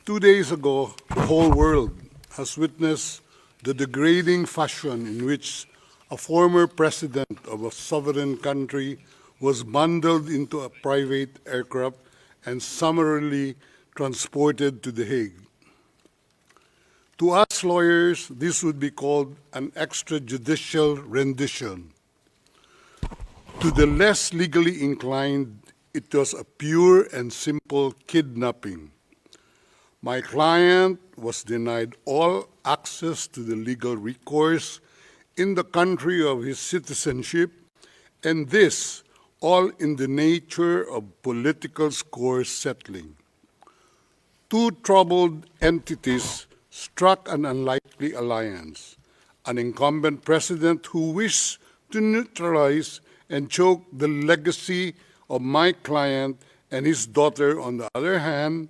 2 days ago, the whole world has witnessed the degrading fashion in which a former president of a sovereign country was bundled into a private aircraft and summarily transported to The Hague. To us lawyers, this would be called an extrajudicial rendition. To the less legally inclined, it was a pure and simple kidnapping. My client was denied all access to the legal recourse in the country of his citizenship, and this all in the nature of political score settling. Two troubled entities struck an unlikely alliance, an incumbent president who wished to neutralize and choke the legacy of my client and his daughter on the other hand,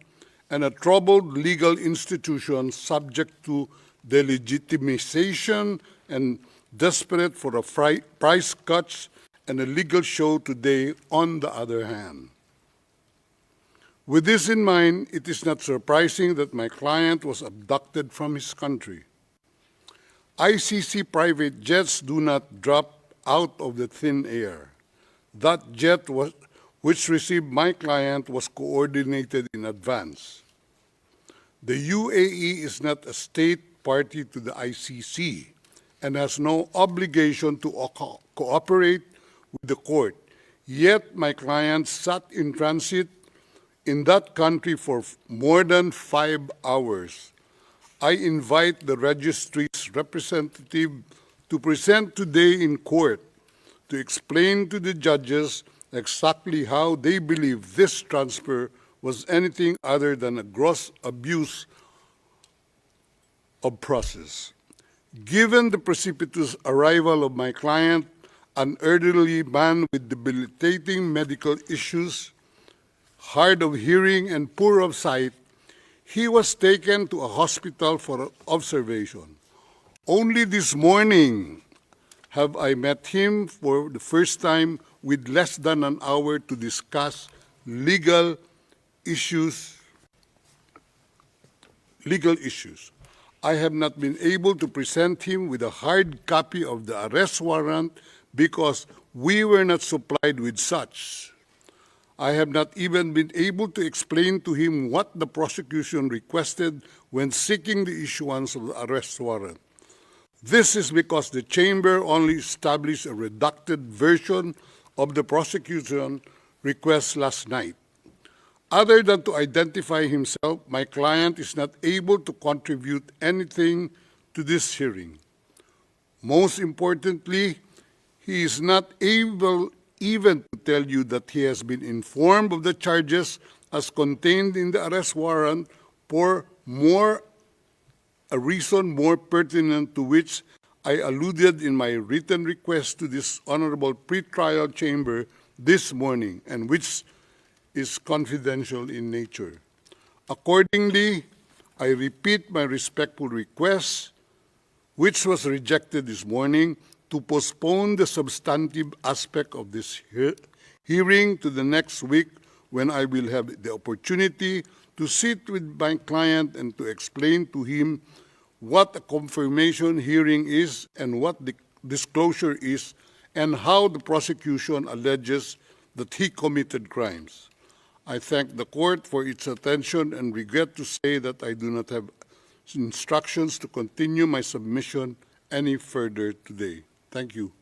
and a troubled legal institution subject to delegitimization and desperate for a price cuts and a legal show today on the other hand. With this in mind, it is not surprising that my client was abducted from his country. ICC private jets do not drop out of the thin air. That jet which received my client was coordinated in advance. The UAE is not a state party to the ICC and has no obligation to cooperate with the court. Yet my client sat in transit in that country for more than 5 hours. I invite the registry's representative to present today in court to explain to the judges exactly how they believe this transfer was anything other than a gross abuse of process. Given the precipitous arrival of my client, an elderly man with debilitating medical issues, hard of hearing and poor of sight, he was taken to a hospital for observation. Only this morning have I met him for the first time with less than an hour to discuss legal issues. I have not been able to present him with a hard copy of the arrest warrant because we were not supplied with such. I have not even been able to explain to him what the prosecution requested when seeking the issuance of the arrest warrant. This is because the chamber only established a redacted version of the prosecution request last night. Other than to identify himself, my client is not able to contribute anything to this hearing. Most importantly, he is not able even to tell you that he has been informed of the charges as contained in the arrest warrant for a reason more pertinent to which I alluded in my written request to this honorable pretrial chamber this morning, and which is confidential in nature. Accordingly, I repeat my respectful request, which was rejected this morning, to postpone the substantive aspect of this hearing to the next week, when I will have the opportunity to sit with my client and to explain to him what a confirmation hearing is and what the disclosure is, and how the prosecution alleges that he committed crimes. I thank the court for its attention and regret to say that I do not have instructions to continue my submission any further today. Thank you.